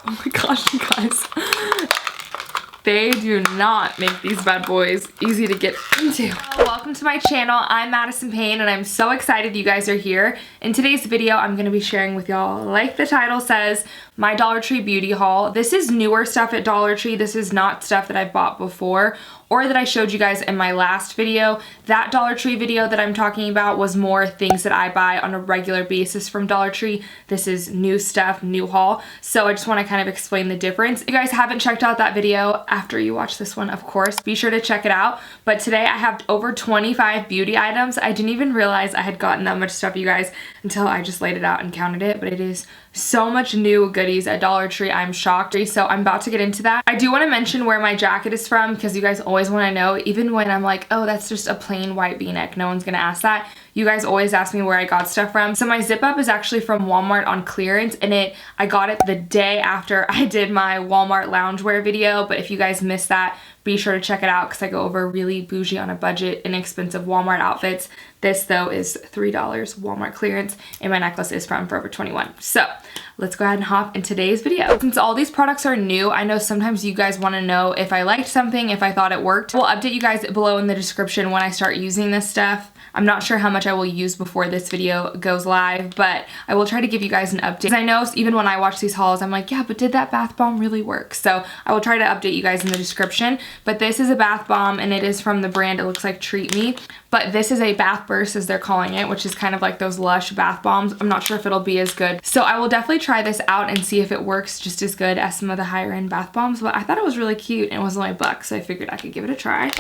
Oh my gosh, you guys. They do not make these bad boys easy to get into. Welcome to my channel. I'm MadisonPayn and I'm so excited you guys are here. In today's video, I'm gonna be sharing with y'all, like the title says, my Dollar Tree beauty haul. This is newer stuff at Dollar Tree. This is not stuff that I've bought before or that I showed you guys in my last video. That Dollar Tree video that I'm talking about was more things that I buy on a regular basis from Dollar Tree. This is new stuff, new haul. So I just wanna kind of explain the difference. If you guys haven't checked out that video after you watch this one, of course, be sure to check it out. But today I have over 25 beauty items. I didn't even realize I had gotten that much stuff, you guys, until I just laid it out and counted it, but it is so much new goodies at Dollar Tree. I'm shocked. So I'm about to get into that. I do want to mention where my jacket is from because you guys always want to know, even when I'm like, oh, that's just a plain white v-neck. No one's going to ask that. You guys always ask me where I got stuff from. So my zip up is actually from Walmart on clearance, and I got it the day after I did my Walmart loungewear video. But if you guys missed that, be sure to check it out because I go over really bougie on a budget, inexpensive Walmart outfits. This though is $3 Walmart clearance, and my necklace is from Forever 21. So let's go ahead and hop in today's video. Since all these products are new, I know sometimes you guys want to know if I liked something, if I thought it worked. We'll update you guys below in the description when I start using this stuff. I'm not sure how much I will use before this video goes live, but I will try to give you guys an update. I know even when I watch these hauls, I'm like, yeah, but did that bath bomb really work? So I will try to update you guys in the description. But this is a bath bomb and it is from the brand, it looks like Treat Me. But this is a bath burst as they're calling it, which is kind of like those Lush bath bombs. I'm not sure if it'll be as good. So I will definitely try this out and see if it works just as good as some of the higher end bath bombs. But I thought it was really cute and it was only $1, so I figured I could give it a try.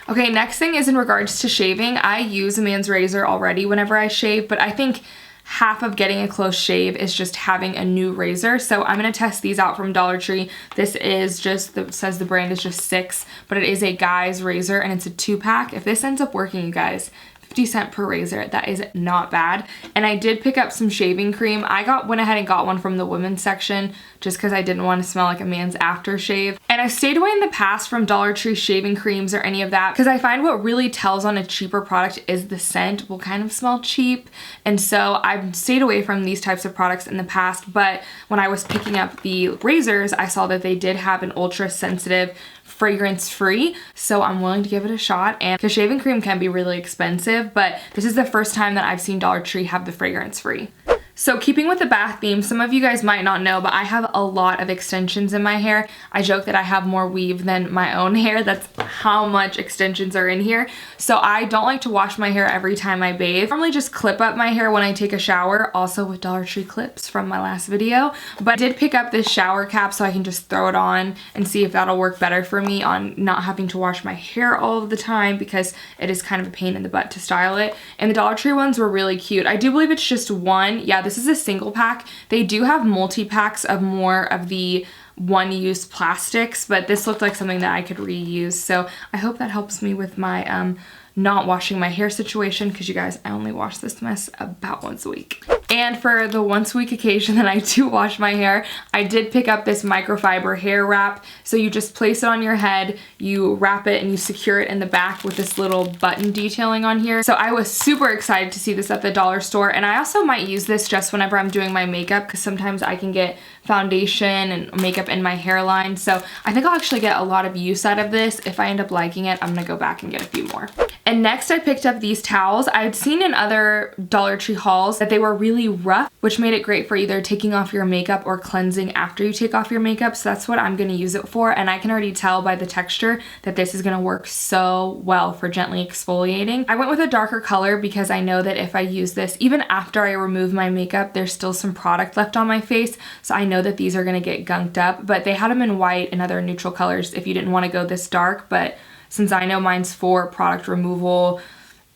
Okay, next thing is in regards to shaving. I use a man's razor already whenever I shave, but I think half of getting a close shave is just having a new razor. So I'm gonna test these out from Dollar Tree. This is just, says the brand is just 6, but it is a guy's razor and it's a 2-pack. If this ends up working, you guys, 50 cents per razor, that is not bad. And I did pick up some shaving cream. I went ahead and got one from the women's section just because I didn't want to smell like a man's aftershave. And I've stayed away in the past from Dollar Tree shaving creams or any of that because I find what really tells on a cheaper product is the scent will kind of smell cheap. And so I've stayed away from these types of products in the past, but when I was picking up the razors, I saw that they did have an ultra sensitive fragrance free, so I'm willing to give it a shot. And because shaving cream can be really expensive, but this is the first time that I've seen Dollar Tree have the fragrance free. So keeping with the bath theme, some of you guys might not know, but I have a lot of extensions in my hair. I joke that I have more weave than my own hair. That's how much extensions are in here. So I don't like to wash my hair every time I bathe. I normally just clip up my hair when I take a shower, also with Dollar Tree clips from my last video. But I did pick up this shower cap so I can just throw it on and see if that'll work better for me on not having to wash my hair all of the time because it is kind of a pain in the butt to style it. And the Dollar Tree ones were really cute. I do believe it's just one. Yeah, this is a single pack. They do have multi-packs of more of the one-use plastics, but this looked like something that I could reuse. So I hope that helps me with my not washing my hair situation because you guys, I only wash this mess about once a week. And for the once a week occasion that I do wash my hair, I did pick up this microfiber hair wrap. So you just place it on your head, you wrap it and you secure it in the back with this little button detailing on here. So I was super excited to see this at the dollar store, and I also might use this just whenever I'm doing my makeup because sometimes I can get foundation and makeup in my hairline. So I think I'll actually get a lot of use out of this. If I end up liking it, I'm gonna go back and get a few more. And next I picked up these towels. I'd seen in other Dollar Tree hauls that they were really rough, which made it great for either taking off your makeup or cleansing after you take off your makeup. So that's what I'm gonna use it for. And I can already tell by the texture that this is gonna work so well for gently exfoliating. I went with a darker color because I know that if I use this, even after I remove my makeup, there's still some product left on my face. So I know that these are gonna get gunked up, but they had them in white and other neutral colors if you didn't wanna go this dark. But since I know mine's for product removal,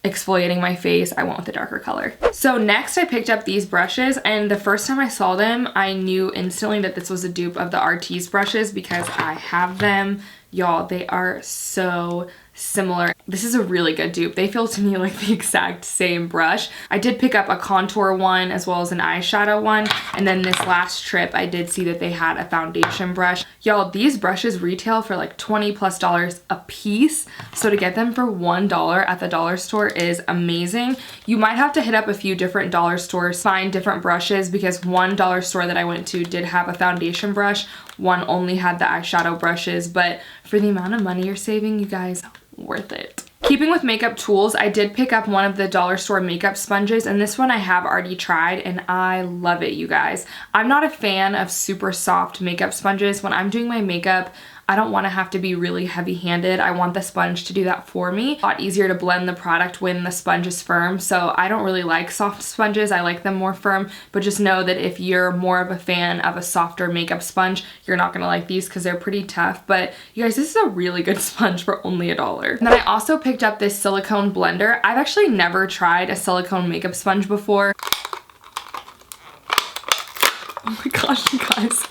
exfoliating my face, I went with the darker color. So next I picked up these brushes, and the first time I saw them, I knew instantly that this was a dupe of the Artis brushes because I have them. Y'all, they are so similar. This is a really good dupe. They feel to me like the exact same brush. I did pick up a contour one as well as an eyeshadow one, and then this last trip I did see that they had a foundation brush. Y'all, these brushes retail for like $20+ a piece, so to get them for $1 at the dollar store is amazing. You might have to hit up a few different dollar stores, find different brushes, because one dollar store that I went to did have a foundation brush, one only had the eyeshadow brushes, but for the amount of money you're saving, you guys, worth it. Keeping with makeup tools, I did pick up one of the dollar store makeup sponges, and this one I have already tried and I love it, you guys. I'm not a fan of super soft makeup sponges. When I'm doing my makeup, I don't want to have to be really heavy-handed. I want the sponge to do that for me. A lot easier to blend the product when the sponge is firm, so I don't really like soft sponges. I like them more firm, but just know that if you're more of a fan of a softer makeup sponge, you're not gonna like these because they're pretty tough. But you guys, this is a really good sponge for only $1. And then I also picked up this silicone blender. I've actually never tried a silicone makeup sponge before. Oh my gosh, you guys.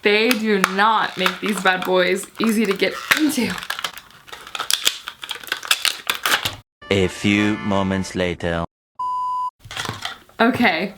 They do not make these bad boys easy to get into. A few moments later. Okay,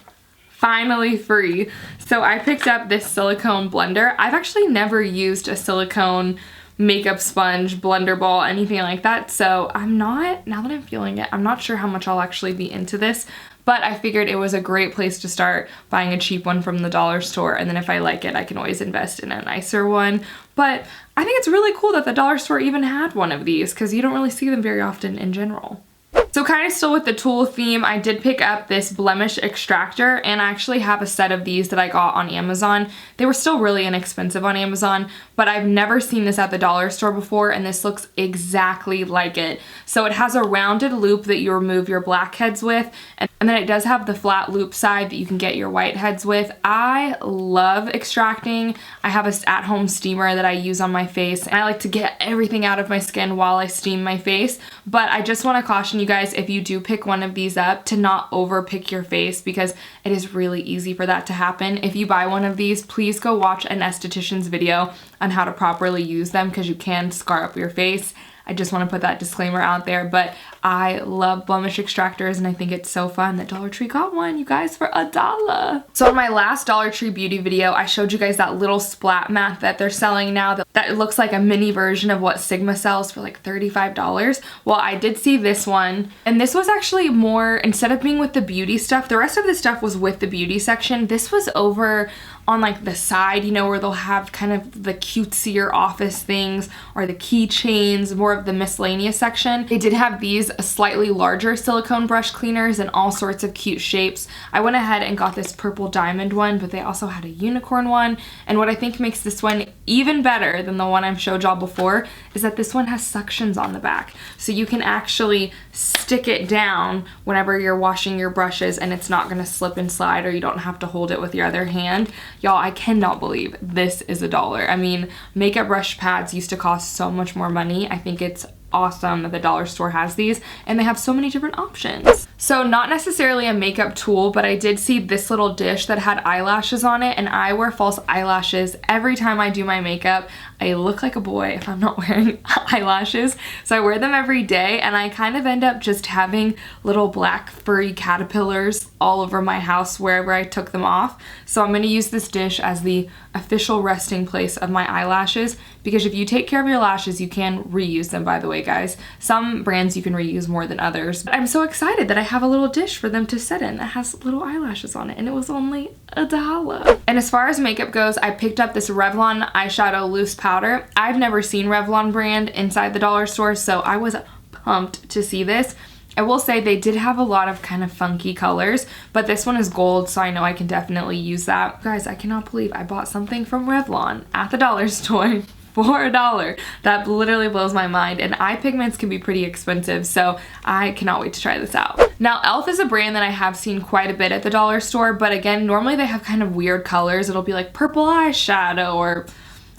finally free. So I picked up this silicone blender. I've actually never used a silicone makeup sponge, blender ball, anything like that. So now that I'm feeling it, I'm not sure how much I'll actually be into this, but I figured it was a great place to start buying a cheap one from the dollar store, and then if I like it, I can always invest in a nicer one. But I think it's really cool that the dollar store even had one of these, because you don't really see them very often in general. So kind of still with the tool theme, I did pick up this blemish extractor, and I actually have a set of these that I got on Amazon. They were still really inexpensive on Amazon, but I've never seen this at the dollar store before, and this looks exactly like it. So it has a rounded loop that you remove your blackheads with, and then it does have the flat loop side that you can get your whiteheads with. I love extracting. I have a at-home steamer that I use on my face, and I like to get everything out of my skin while I steam my face, but I just want to caution you guys, if you do pick one of these up, to not over pick your face, because it is really easy for that to happen. If you buy one of these, please go watch an esthetician's video on how to properly use them, because you can scar up your face. I just want to put that disclaimer out there, but I love blemish extractors and I think it's so fun that Dollar Tree got one, you guys, for $1. So in my last Dollar Tree beauty video, I showed you guys that little splat mat that they're selling now that looks like a mini version of what Sigma sells for like $35. Well, I did see this one, and this was actually more, instead of being with the beauty stuff, the rest of the stuff was with the beauty section. This was over on like the side, you know, where they'll have kind of the cutesier office things or the keychains, more of the miscellaneous section. They did have these slightly larger silicone brush cleaners in all sorts of cute shapes. I went ahead and got this purple diamond one, but they also had a unicorn one. And what I think makes this one even better than the one I've showed y'all before is that this one has suctions on the back. So you can actually stick it down whenever you're washing your brushes and it's not gonna slip and slide, or you don't have to hold it with your other hand. Y'all, I cannot believe this is $1. I mean, makeup brush pads used to cost so much more money. I think it's awesome that the dollar store has these, and they have so many different options. So not necessarily a makeup tool, but I did see this little dish that had eyelashes on it, and I wear false eyelashes every time I do my makeup. I look like a boy if I'm not wearing eyelashes, so I wear them every day, and I kind of end up just having little black furry caterpillars all over my house wherever I took them off. So I'm going to use this dish as the official resting place of my eyelashes, because if you take care of your lashes, you can reuse them, by the way, guys. Some brands you can reuse more than others. But I'm so excited that I have a little dish for them to sit in that has little eyelashes on it, and it was only $1. And as far as makeup goes, I picked up this Revlon eyeshadow loose powder. I've never seen Revlon brand inside the dollar store, so I was pumped to see this. I will say they did have a lot of kind of funky colors, but this one is gold, so I know I can definitely use that. Guys, I cannot believe I bought something from Revlon at the dollar store for $1. That literally blows my mind, and eye pigments can be pretty expensive, so I cannot wait to try this out. Now, e.l.f. is a brand that I have seen quite a bit at the dollar store, but again, normally they have kind of weird colors. It'll be like purple eyeshadow or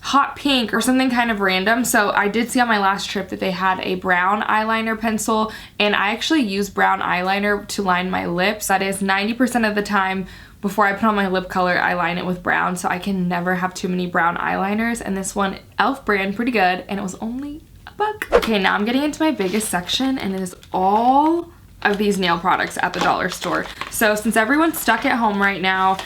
hot pink or something kind of random. So I did see on my last trip that they had a brown eyeliner pencil, and I actually use brown eyeliner to line my lips. That is 90% of the time before I put on my lip color, I line it with brown, so I can never have too many brown eyeliners. And this one, e.l.f. brand, pretty good, and it was only buck. Okay, now I'm getting into my biggest section, and it is all of these nail products at the dollar store. So since everyone's stuck at home right now,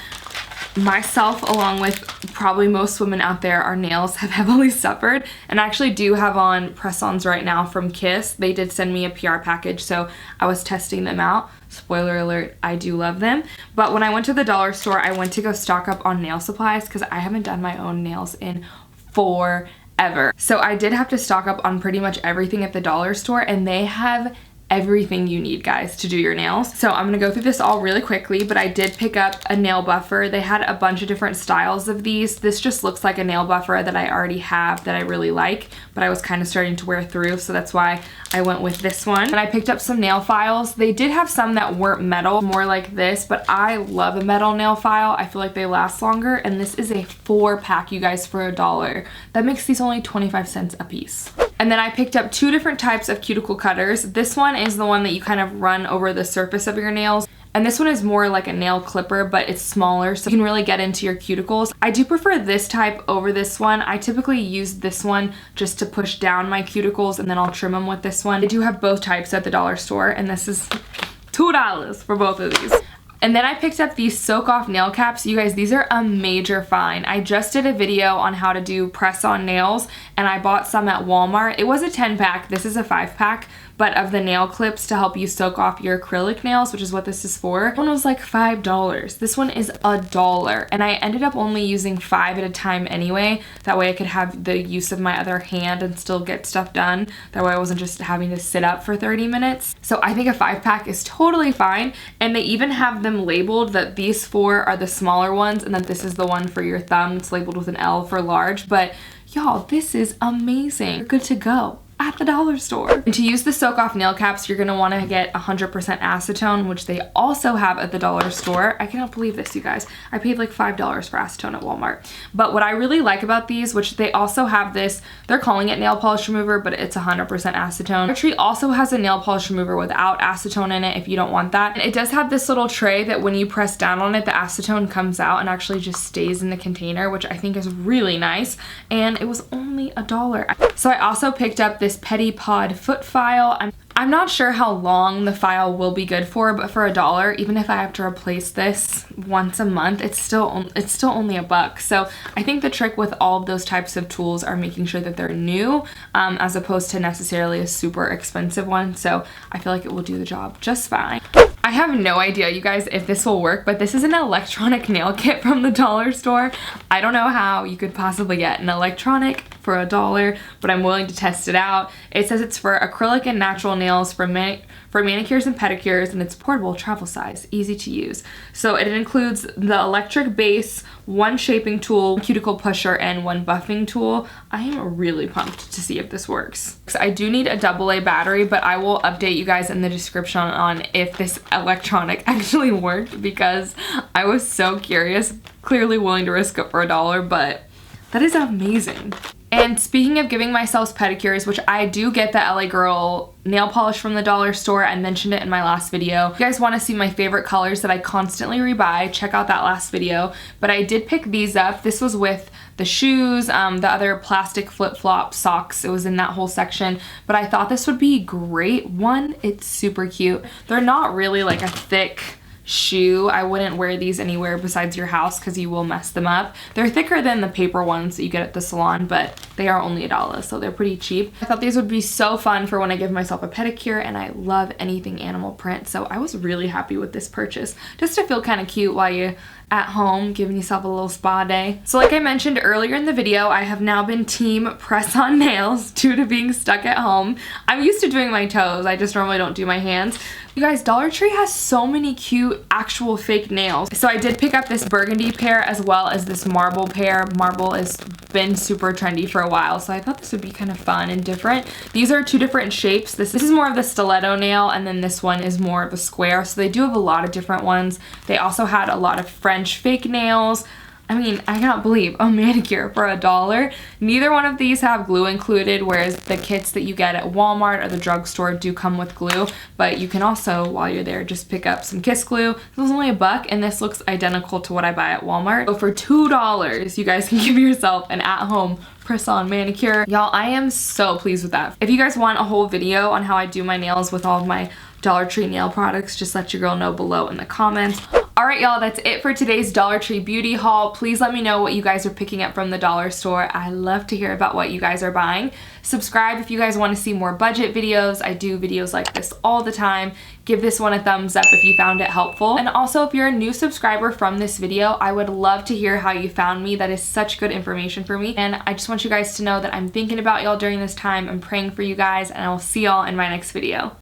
myself along with probably most women out there, our nails have heavily suffered, and I actually do have on press-ons right now from Kiss. They did send me a PR package, so I was testing them out. Spoiler alert, I do love them. But when I went to the dollar store, I went to go stock up on nail supplies because I haven't done my own nails in forever. So I did have to stock up on pretty much everything at the dollar store, and they have everything you need, guys, to do your nails. So I'm gonna go through this all really quickly, but I did pick up a nail buffer. They had a bunch of different styles of these. This just looks like a nail buffer that I already have that I really like, but I was kind of starting to wear through, so that's why I went with this one. And I picked up some nail files. They did have some that weren't metal, more like this, but I love a metal nail file. I feel like they last longer, and this is a 4-pack, you guys, for $1. That makes these only 25 cents a piece. And then I picked up 2 different types of cuticle cutters. This one is the one that you kind of run over the surface of your nails. And this one is more like a nail clipper, but it's smaller, so you can really get into your cuticles. I do prefer this type over this one. I typically use this one just to push down my cuticles, and then I'll trim them with this one. I do have both types at the dollar store, and this is $2 for both of these. And then I picked up these soak off nail caps. You guys, these are a major find. I just did a video on how to do press on nails, and I bought some at Walmart. It was a 10-pack, this is a 5-pack, but of the nail clips to help you soak off your acrylic nails, which is what this is for. One was like $5. This one is $1, and I ended up only using 5 at a time anyway. That way I could have the use of my other hand and still get stuff done. That way I wasn't just having to sit up for 30 minutes. So I think a 5-pack is totally fine, and they even have them labeled that these 4 are the smaller ones, and that this is the one for your thumb. It's labeled with an L for large, but y'all, this is amazing. You're good to go at the dollar store. And to use the soak off nail caps, you're gonna wanna get 100% acetone, which they also have at the dollar store. I cannot believe this, you guys. I paid like $5 for acetone at Walmart. But what I really like about these, which they also have this, they're calling it nail polish remover, but it's 100% acetone. Dollar Tree also has a nail polish remover without acetone in it if you don't want that. And it does have this little tray that when you press down on it, the acetone comes out and actually just stays in the container, which I think is really nice. And it was only $1. So I also picked up this Pedi Pod foot file. I'm not sure how long the file will be good for, but for $1, even if I have to replace this once a month, it's still only $1. So I think the trick with all of those types of tools are making sure that they're new, as opposed to necessarily a super expensive one. So I feel like it will do the job just fine. I have no idea, you guys, if this will work, but this is an electronic nail kit from the dollar store. I don't know how you could possibly get an electronic for $1, but I'm willing to test it out. It says it's for acrylic and natural nails for manicures and pedicures, and it's portable, travel size, easy to use. So it includes the electric base, 1 shaping tool, cuticle pusher, and 1 buffing tool. I am really pumped to see if this works. So I do need a AA battery, but I will update you guys in the description on if this electronic actually worked, because I was so curious, clearly willing to risk it for $1, but that is amazing. And speaking of giving myself pedicures, which I do get the LA Girl nail polish from the dollar store. I mentioned it in my last video. If you guys want to see my favorite colors that I constantly rebuy, check out that last video. But I did pick these up. This was with the shoes, the other plastic flip-flop socks. It was in that whole section. But I thought this would be great. One, it's super cute. They're not really like a thick shoe. I wouldn't wear these anywhere besides your house because you will mess them up. They're thicker than the paper ones that you get at the salon, but they are only $1, so they're pretty cheap. I thought these would be so fun for when I give myself a pedicure, and I love anything animal print, so I was really happy with this purchase, just to feel kind of cute while you're at home giving yourself a little spa day. So like I mentioned earlier in the video, I have now been team press on nails due to being stuck at home. I'm used to doing my toes, I just normally don't do my hands. You guys, Dollar Tree has so many cute actual fake nails. So I did pick up this burgundy pair as well as this marble pair. Marble has been super trendy for a while, so I thought this would be kind of fun and different. These are 2 different shapes. This is more of the stiletto nail, and then this one is more of a square. So they do have a lot of different ones. They also had a lot of French fake nails. I mean, I cannot believe a manicure for $1. Neither one of these have glue included, whereas the kits that you get at Walmart or the drugstore do come with glue. But you can also, while you're there, just pick up some kiss glue. This was only $1, and this looks identical to what I buy at Walmart. So for $2, you guys can give yourself an at-home press-on manicure. Y'all, I am so pleased with that. If you guys want a whole video on how I do my nails with all of my Dollar Tree nail products, just let your girl know below in the comments. Alright y'all, that's it for today's Dollar Tree beauty haul. Please let me know what you guys are picking up from the dollar store. I love to hear about what you guys are buying. Subscribe if you guys want to see more budget videos. I do videos like this all the time. Give this one a thumbs up if you found it helpful. And also, if you're a new subscriber from this video, I would love to hear how you found me. That is such good information for me. And I just want you guys to know that I'm thinking about y'all during this time. I'm praying for you guys, and I will see y'all in my next video.